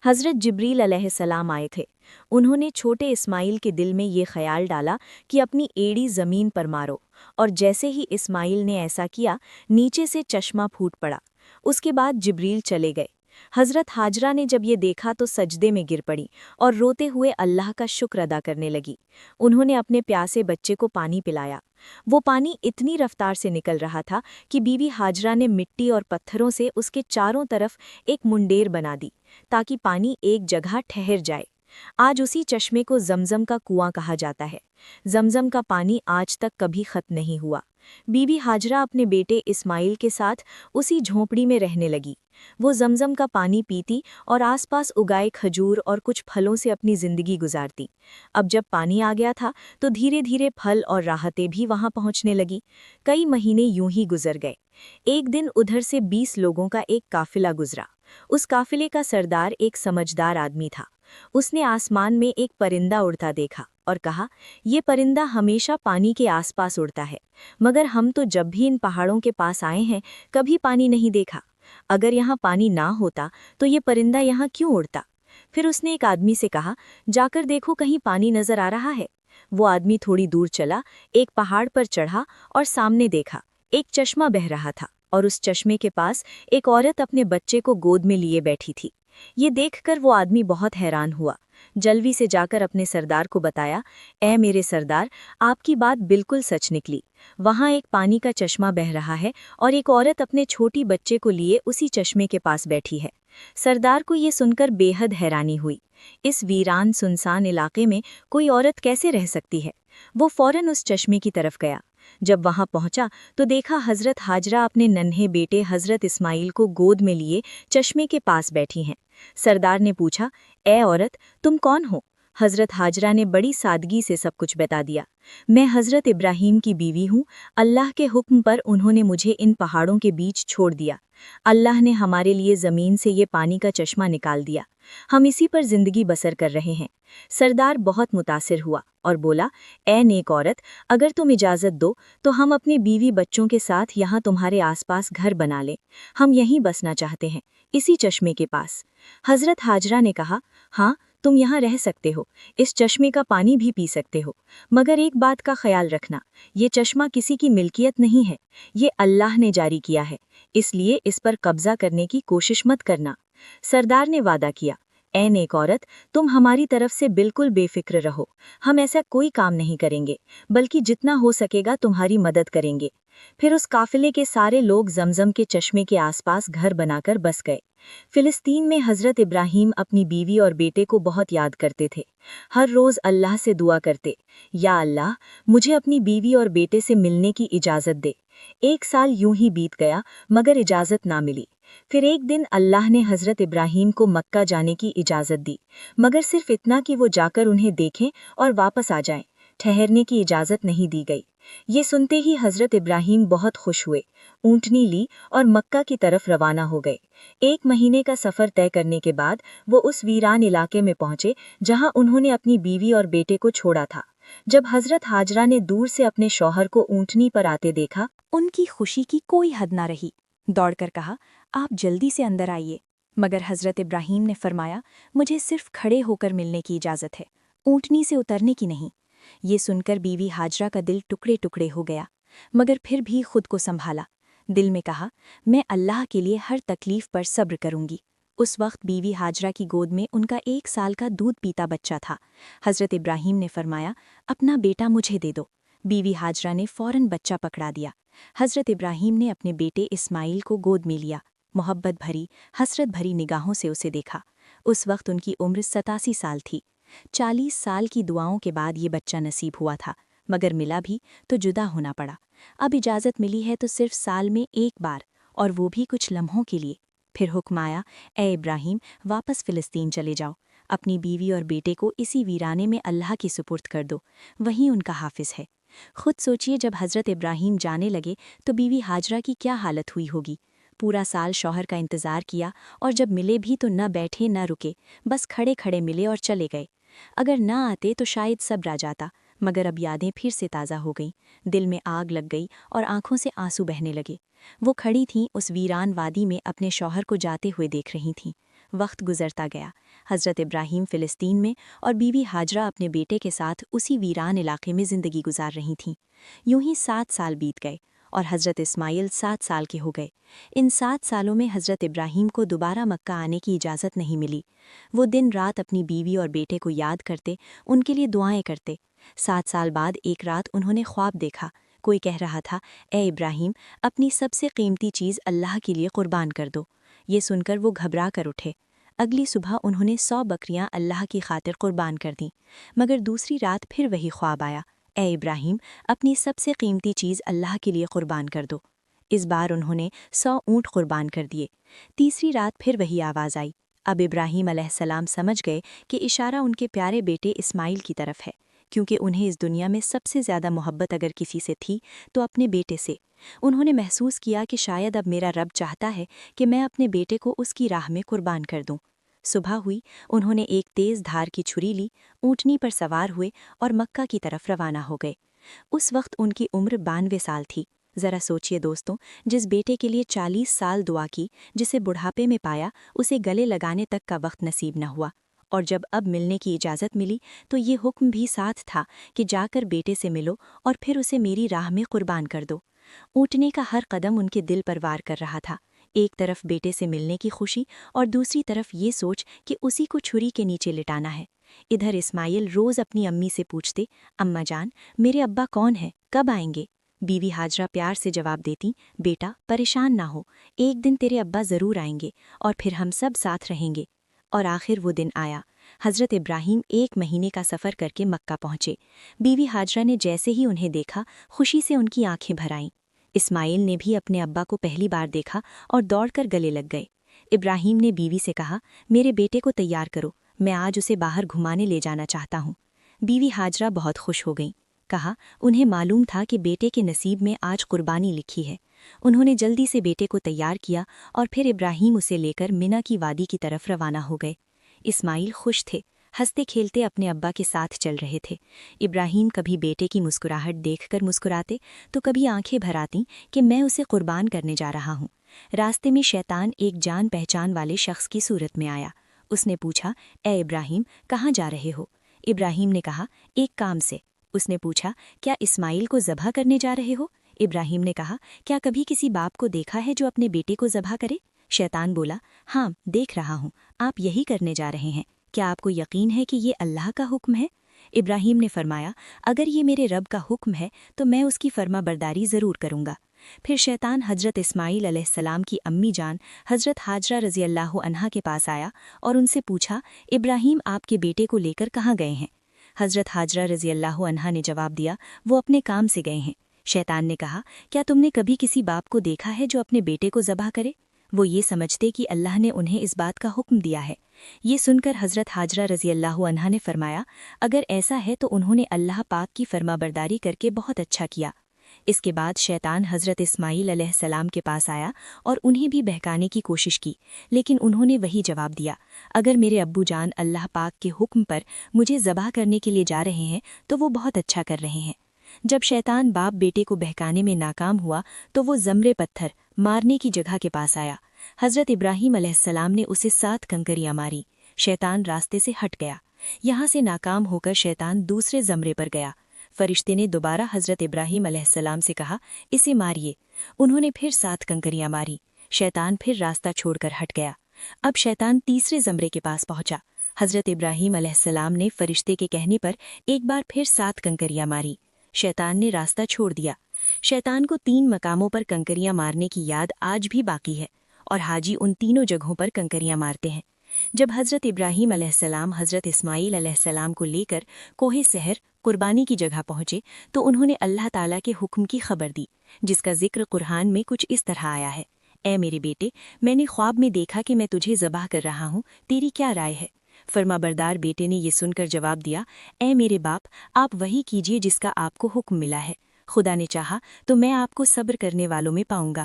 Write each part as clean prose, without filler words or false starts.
हज़रत जिब्रील अलैहिस्सलाम आए थे। उन्होंने छोटे इस्माइल के दिल में ये ख्याल डाला कि अपनी एड़ी ज़मीन पर मारो, और जैसे ही इस्माइल ने ऐसा किया, नीचे से चश्मा फूट पड़ा। उसके बाद जिब्रील चले गए। हज़रत हाजरा ने जब ये देखा तो सजदे में गिर पड़ी और रोते हुए अल्लाह का शुक्र अदा करने लगी। उन्होंने अपने प्यासे बच्चे को पानी पिलाया। वो पानी इतनी रफ्तार से निकल रहा था कि बीवी हाजरा ने मिट्टी और पत्थरों से उसके चारों तरफ एक मुंडेर बना दी, ताकि पानी एक जगह ठहर जाए। आज उसी चश्मे को जमजम का कुआं कहा जाता है। जमजम का पानी आज तक कभी खत्म नहीं हुआ। बीवी हाजरा अपने बेटे इस्माइल के साथ उसी झोंपड़ी में रहने लगी। वो जमजम का पानी पीती और आसपास उगाए खजूर और कुछ फलों से अपनी जिंदगी गुजारती। अब जब पानी आ गया था तो धीरे धीरे फल और राहतें भी वहां पहुंचने लगी। कई महीने यूं ही गुजर गए। एक दिन उधर से 20 लोगों का एक काफिला गुजरा। उस काफिले का सरदार एक समझदार आदमी था। उसने आसमान में एक परिंदा उड़ता देखा और कहा, ये परिंदा हमेशा पानी के आसपास उड़ता है, मगर हम तो जब भी इन पहाड़ों के पास आए हैं कभी पानी नहीं देखा। अगर यहाँ पानी ना होता तो ये परिंदा यहाँ क्यों उड़ता? फिर उसने एक आदमी से कहा, जाकर देखो कहीं पानी नजर आ रहा है। वो आदमी थोड़ी दूर चला, एक पहाड़ पर चढ़ा और सामने देखा। एक चश्मा बह रहा था और उस चश्मे के पास एक औरत अपने बच्चे को गोद में लिए बैठी थी। ये देखकर वो आदमी बहुत हैरान हुआ। जल्दी से जाकर अपने सरदार को बताया, ऐ मेरे सरदार, आपकी बात बिल्कुल सच निकली। वहाँ एक पानी का चश्मा बह रहा है और एक औरत अपने छोटी बच्चे को लिए उसी चश्मे के पास बैठी है। सरदार को ये सुनकर बेहद हैरानी हुई। इस वीरान सुनसान इलाके में कोई औरत कैसे रह सकती है? वो फौरन उस चश्मे की तरफ गया। जब वहां पहुंचा तो देखा हजरत हाजरा अपने नन्हे बेटे हजरत इस्माइल को गोद में लिए चश्मे के पास बैठी हैं। सरदार ने पूछा, ए औरत, तुम कौन हो? हजरत हाजरा ने बड़ी सादगी से सब कुछ बता दिया। मैं हजरत इब्राहीम की बीवी हूँ। अल्लाह के हुक्म पर उन्होंने मुझे इन पहाड़ों के बीच छोड़ दिया। अल्लाह ने हमारे लिए ज़मीन से ये पानी का चश्मा निकाल दिया। हम इसी पर जिंदगी बसर कर रहे हैं। सरदार बहुत मुतासिर हुआ और बोला, ए नेक औरत, अगर तुम इजाज़त दो तो हम अपने बीवी बच्चों के साथ यहाँ तुम्हारे आसपास घर बना लें। हम यहीं बसना चाहते हैं, इसी चश्मे के पास। हजरत हाजरा ने कहा, हाँ, तुम यहाँ रह सकते हो, इस चश्मे का पानी भी पी सकते हो, मगर एक बात का ख्याल रखना, ये चश्मा किसी की मिल्कियत नहीं है, ये अल्लाह ने जारी किया है, इसलिए इस पर कब्जा करने की कोशिश मत करना। सरदार ने वादा किया, ए नेक औरत, तुम हमारी तरफ से बिल्कुल बेफिक्र रहो, हम ऐसा कोई काम नहीं करेंगे, बल्कि जितना हो सकेगा तुम्हारी मदद करेंगे। फिर उस काफिले के सारे लोग जमजम के चश्मे के आसपास घर बनाकर बस गए। फिलिस्तीन में हजरत इब्राहीम अपनी बीवी और बेटे को बहुत याद करते थे। हर रोज अल्लाह से दुआ करते, या अल्लाह, मुझे अपनी बीवी और बेटे से मिलने की इजाज़त दे। 1 साल यूं ही बीत गया, मगर इजाज़त ना मिली। फिर एक दिन अल्लाह ने हजरत इब्राहीम को मक्का जाने की इजाज़त दी, मगर सिर्फ इतना कि वो जाकर उन्हें देखें और वापस आ जाएं। ठहरने की इजाज़त नहीं दी गई। ये सुनते ही हजरत इब्राहीम बहुत खुश हुए, ऊँटनी ली और मक्का की तरफ रवाना हो गए। 1 महीने का सफ़र तय करने के बाद वो उस वीरान इलाके में पहुंचे जहां उन्होंने अपनी बीवी और बेटे को छोड़ा था। जब हजरत हाजरा ने दूर से अपने शौहर को ऊँटनी पर आते देखा, उनकी खुशी की कोई हद ना रही। दौड़कर कहा, आप जल्दी से अंदर आइए। मगर हजरत इब्राहीम ने फरमाया, मुझे सिर्फ खड़े होकर मिलने की इजाज़त है, ऊँटनी से उतरने की नहीं। ये सुनकर बीवी हाजरा का दिल टुकड़े टुकड़े हो गया, मगर फिर भी खुद को संभाला। दिल में कहा, मैं अल्लाह के लिए हर तकलीफ पर सब्र करूंगी। उस वक्त बीवी हाजरा की गोद में उनका 1 साल का दूध पीता बच्चा था। हजरत इब्राहीम ने फरमाया, अपना बेटा मुझे दे दो। बीवी हाजरा ने फौरन बच्चा पकड़ा दिया। हजरत इब्राहीम ने अपने बेटे इस्माइल को गोद में लिया, मोहब्बत भरी, हसरत भरी निगाहों से उसे देखा। उस वक्त उनकी उम्र 87 साल थी। 40 साल की दुआओं के बाद ये बच्चा नसीब हुआ था, मगर मिला भी तो जुदा होना पड़ा। अब इजाज़त मिली है तो सिर्फ साल में एक बार, और वो भी कुछ लम्हों के लिए। फिर हुक्म आया, ए इब्राहीम, वापस फिलिस्तीन चले जाओ। अपनी बीवी और बेटे को इसी वीराने में अल्लाह की सुपुर्द कर दो, वहीं उनका हाफिज है। खुद सोचिए, जब हजरत इब्राहीम जाने लगे तो बीवी हाजरा की क्या हालत हुई होगी। पूरा साल शौहर का इंतज़ार किया, और जब मिले भी तो न बैठे न रुके, बस खड़े खड़े मिले और चले गए। अगर न आते तो शायद सब्र आ जाता, मगर अब यादें फिर से ताज़ा हो गईं। दिल में आग लग गई और आंखों से आंसू बहने लगे। वो खड़ी थीं उस वीरान वादी में, अपने शौहर को जाते हुए देख रही थीं। وقت گزرتا گیا۔ حضرت ابراہیم فلسطین میں اور بیوی ہاجرہ اپنے بیٹے کے ساتھ اسی ویران علاقے میں زندگی گزار رہی تھیں۔ یوں ہی 7 سال بیت گئے اور حضرت اسماعیل 7 سال کے ہو گئے۔ ان 7 سالوں میں حضرت ابراہیم کو دوبارہ مکہ آنے کی اجازت نہیں ملی۔ وہ دن رات اپنی بیوی اور بیٹے کو یاد کرتے، ان کے لیے دعائیں کرتے۔ 7 سال بعد ایک رات انہوں نے خواب دیکھا۔ کوئی کہہ رہا تھا، اے ابراہیم، اپنی سب سے قیمتی چیز اللہ کے لیے قربان کر دو۔ یہ سن کر وہ گھبرا کر اٹھے۔ اگلی صبح انہوں نے 100 بکریاں اللہ کی خاطر قربان کر دیں، مگر دوسری رات پھر وہی خواب آیا، اے ابراہیم، اپنی سب سے قیمتی چیز اللہ کے لیے قربان کر دو۔ اس بار انہوں نے 100 اونٹ قربان کر دیے۔ تیسری رات پھر وہی آواز آئی۔ اب ابراہیم علیہ السلام سمجھ گئے کہ اشارہ ان کے پیارے بیٹے اسماعیل کی طرف ہے، کیونکہ انہیں اس دنیا میں سب سے زیادہ محبت اگر کسی سے تھی تو اپنے بیٹے سے۔ انہوں نے محسوس کیا کہ شاید اب میرا رب چاہتا ہے کہ میں اپنے بیٹے کو اس کی راہ میں قربان کر دوں۔ صبح ہوئی، انہوں نے ایک تیز دھار کی چھری لی، اونٹنی پر سوار ہوئے اور مکہ کی طرف روانہ ہو گئے۔ اس وقت ان کی عمر 92 سال تھی۔ ذرا سوچئے دوستوں، جس بیٹے کے لیے 40 سال دعا کی، جسے بڑھاپے میں پایا، اسے گلے لگانے تک کا وقت نصیب نہ ہوا، اور جب اب ملنے کی اجازت ملی تو یہ حکم بھی ساتھ تھا کہ جا کر بیٹے سے ملو اور پھر اسے میری راہ میں قربان کر دو۔ اونٹنے کا ہر قدم ان کے دل پر وار کر رہا تھا، ایک طرف بیٹے سے ملنے کی خوشی اور دوسری طرف یہ سوچ کہ اسی کو چھری کے نیچے لٹانا ہے۔ ادھر اسماعیل روز اپنی امی سے پوچھتے، اماں جان، میرے ابا کون ہیں، کب آئیں گے؟ بیوی ہاجرہ پیار سے جواب دیتی، بیٹا پریشان نہ ہو، ایک دن تیرے ابا ضرور آئیں گے اور پھر ہم سب ساتھ رہیں گے۔ اور آخر وہ دن آیا۔ حضرت ابراہیم 1 مہینے کا سفر کر کے مکہ پہنچے۔ بیوی ہاجرہ نے جیسے ہی انہیں دیکھا، خوشی سے ان کی آنکھیں بھر آئیں۔ اسماعیل نے بھی اپنے ابا کو پہلی بار دیکھا اور دوڑ کر گلے لگ گئے۔ ابراہیم نے بیوی سے کہا، میرے بیٹے کو تیار کرو، میں آج اسے باہر گھمانے لے جانا چاہتا ہوں۔ بیوی ہاجرہ بہت خوش ہو گئیں۔ کہا، انہیں معلوم تھا کہ بیٹے کے نصیب میں آج قربانی لکھی ہے۔ انہوں نے جلدی سے بیٹے کو تیار کیا اور پھر ابراہیم اسے لے کر منی کی وادی کی طرف روانہ ہو گئے۔ اسماعیل خوش تھے، ہنستے کھیلتے اپنے ابا کے ساتھ چل رہے تھے۔ ابراہیم کبھی بیٹے کی مسکراہٹ دیکھ کر مسکراتے تو کبھی آنکھیں بھر آتیں کہ میں اسے قربان کرنے جا رہا ہوں۔ راستے میں شیطان ایک جان پہچان والے شخص کی صورت میں آیا۔ اس نے پوچھا، اے ابراہیم، کہاں جا رہے ہو؟ ابراہیم نے کہا، ایک کام سے۔ اس نے پوچھا، کیا اسماعیل کو ذبح کرنے جا رہے ہو؟ ابراہیم نے کہا، کیا کبھی کسی باپ کو دیکھا ہے جو اپنے بیٹے کو ذبح کرے؟ شیطان بولا، ہاں دیکھ رہا ہوں، آپ یہی کرنے جا رہے ہیں، کیا آپ کو یقین ہے کہ یہ اللہ کا حکم ہے؟ ابراہیم نے فرمایا، اگر یہ میرے رب کا حکم ہے تو میں اس کی فرما برداری ضرور کروں گا۔ پھر شیطان حضرت اسماعیل علیہ السلام کی امی جان حضرت ہاجرہ رضی اللہ عنہا کے پاس آیا اور ان سے پوچھا، ابراہیم آپ کے بیٹے کو لے کر کہاں گئے ہیں؟ حضرت ہاجرہ رضی اللہ عنہا نے جواب دیا، وہ اپنے کام سے گئے ہیں۔ شیطان نے کہا، کیا تم نے کبھی کسی باپ کو دیکھا ہے جو اپنے بیٹے کو ذبح کرے؟ وہ یہ سمجھتے کہ اللہ نے انہیں اس بات کا حکم دیا ہے۔ یہ سن کر حضرت ہاجرہ رضی اللہ عنہا نے فرمایا، اگر ایسا ہے تو انہوں نے اللہ پاک کی فرما برداری کر کے بہت اچھا کیا۔ اس کے بعد شیطان حضرت اسماعیل علیہ السلام کے پاس آیا اور انہیں بھی بہکانے کی کوشش کی، لیکن انہوں نے وہی جواب دیا، اگر میرے ابو جان اللہ پاک کے حکم پر مجھے ذبح کرنے کے لیے جا رہے ہیں تو وہ بہت اچھا کر رہے ہیں۔ جب شیطان باپ بیٹے کو بہکانے میں ناکام ہوا تو وہ زمرے پتھر مارنے کی جگہ کے پاس آیا۔ حضرت ابراہیم علیہ السلام نے اسے 7 کنکریاں ماری۔ شیطان راستے سے ہٹ گیا۔ یہاں سے ناکام ہو کر شیطان دوسرے زمرے پر گیا۔ فرشتے نے دوبارہ حضرت ابراہیم علیہ السلام سے کہا، اسے ماریے۔ انہوں نے پھر 7 کنکریاں ماری۔ شیطان پھر راستہ چھوڑ کر ہٹ گیا۔ اب شیطان تیسرے زمرے کے پاس پہنچا۔ حضرت ابراہیم علیہ السلام نے فرشتے کے کہنے پر ایک بار پھر 7 کنکریاں ماری۔ شیطان نے راستہ چھوڑ دیا۔ شیطان کو 3 مقاموں پر کنکریاں مارنے کی یاد آج بھی باقی ہے، اور حاجی ان تینوں جگہوں پر کنکریاں مارتے ہیں۔ جب حضرت ابراہیم علیہ السلام حضرت اسماعیل علیہ السلام کو لے کر کوہ سحر قربانی کی جگہ پہنچے تو انہوں نے اللہ تعالیٰ کے حکم کی خبر دی، جس کا ذکر قرآن میں کچھ اس طرح آیا ہے، اے میرے بیٹے، میں نے خواب میں دیکھا کہ میں تجھے ذبح کر رہا ہوں، تیری کیا رائے ہے؟ فرما بردار بیٹے نے یہ سن کر جواب دیا، اے میرے باپ، آپ وہی کیجیے جس کا آپ کو حکم ملا ہے، خدا نے چاہا تو میں آپ کو صبر کرنے والوں میں پاؤں گا۔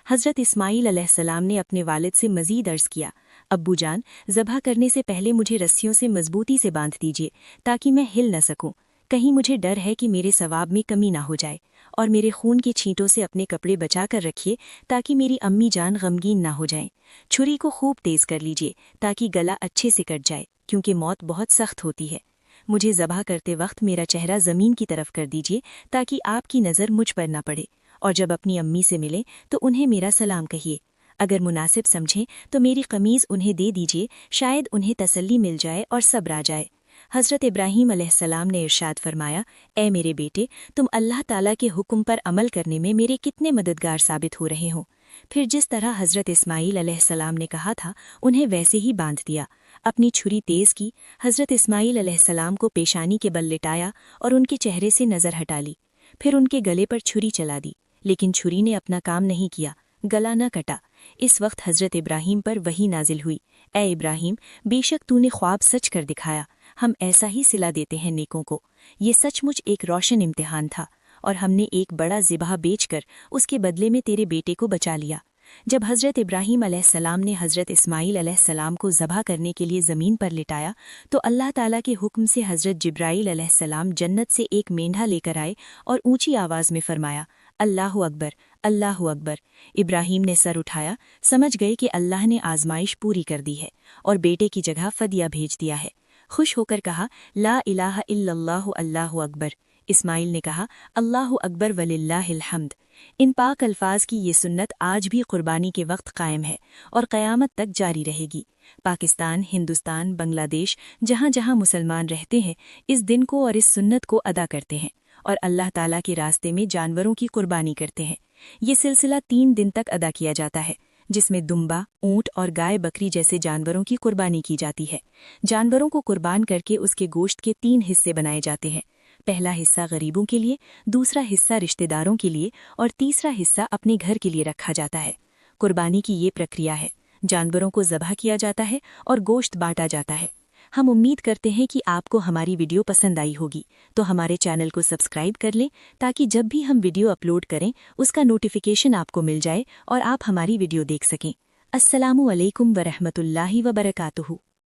حضرت اسماعیل علیہ السلام نے اپنے والد سے مزید عرض کیا، ابو جان، ذبح کرنے سے پہلے مجھے رسیوں سے مضبوطی سے باندھ دیجیے تاکہ میں ہل نہ سکوں، कहीं मुझे डर है कि मेरे सवाब में कमी ना हो जाए, और मेरे खून के छींटों से अपने कपड़े बचा कर रखिए ताकि मेरी अम्मी जान गमगीन ना हो जाएं। छुरी को खूब तेज कर लीजिए ताकि गला अच्छे से कट जाए, क्योंकि मौत बहुत सख्त होती है। मुझे ज़बह करते वक्त मेरा चेहरा ज़मीन की तरफ कर दीजिए ताकि आपकी नज़र मुझ पर ना पड़े, और जब अपनी अम्मी से मिले तो उन्हें मेरा सलाम कहिए। अगर मुनासिब समझें तो मेरी कमीज़ उन्हें दे दीजिए, शायद उन्हें तसल्ली मिल जाए और सब्र आ जाए। हज़रत इब्राहीम अलैहिस्सलाम ने इरशाद फरमाया, ए मेरे बेटे, तुम अल्लाह ताला के हुक्म पर अमल करने में मेरे कितने मददगार साबित हो रहे हो। फिर जिस तरह हज़रत इस्माईल अलैहिस्सलाम ने कहा था, उन्हें वैसे ही बांध दिया। अपनी छुरी तेज़ की, हज़रत इस्माईल अलैहिस्सलाम को पेशानी के बल लिटाया और उनके चेहरे से नज़र हटा ली। फिर उनके गले पर छुरी चला दी, लेकिन छुरी ने अपना काम नहीं किया, गला न कटा। इस वक्त हज़रत इब्राहीम पर वही नाजिल हुई, ए इब्राहीम, बेशक तूने ख्वाब सच कर दिखाया, हम ऐसा ही सिला देते हैं नेकों को। ये सचमुच एक रोशन इम्तिहान था, और हमने एक बड़ा ज़िबाह बेचकर उसके बदले में तेरे बेटे को बचा लिया। जब हज़रत इब्राहीम अलैहिस्सलाम ने हज़रत इस्माईल अलैहिस्सलाम को ज़बह करने के लिए ज़मीन पर लिटाया तो अल्लाह ताला के हुक्म से हज़रत जिब्राईल अलैहिस्सलाम जन्नत से एक मेंढा लेकर आए और ऊंची आवाज़ में फरमाया, अल्लाहु अकबर, अल्लाहु अकबर। इब्राहीम ने सर उठाया, समझ गए कि अल्लाह ने आजमाइश पूरी कर दी है और बेटे की जगह फदिया भेज दिया है। खुश होकर कहा, ला इलाहा इल्लल्लाहु अल्लाहु अकबर। इस्माइल ने कहा, अल्लाहु अकबर वलिल्लाहिल हम्द। इन पाक अल्फाज की ये सुन्नत आज भी कुर्बानी के वक्त कायम है और क़यामत तक जारी रहेगी। पाकिस्तान, हिंदुस्तान, बांग्लादेश, जहाँ जहाँ मुसलमान रहते हैं, इस दिन को और इस सुन्नत को अदा करते हैं और अल्लाह ताला के रास्ते में जानवरों की कुर्बानी करते हैं। ये सिलसिला 3 दिन तक अदा किया जाता है, जिसमें दुम्बा, ऊँट और गाय बकरी जैसे जानवरों की कुर्बानी की जाती है। जानवरों को कुर्बान करके उसके गोश्त के 3 हिस्से बनाए जाते हैं। पहला हिस्सा गरीबों के लिए, दूसरा हिस्सा रिश्तेदारों के लिए और तीसरा हिस्सा अपने घर के लिए रखा जाता है। कुर्बानी की ये प्रक्रिया है, जानवरों को ज़बह किया जाता है और गोश्त बांटा जाता है। हम उम्मीद करते हैं कि आपको हमारी वीडियो पसंद आई होगी, तो हमारे चैनल को सब्सक्राइब कर लें ताकि जब भी हम वीडियो अपलोड करें उसका नोटिफिकेशन आपको मिल जाए और आप हमारी वीडियो देख सकें। अस्सलामु अलैकुम वरहमतुल्लाहि वबरकातुहू।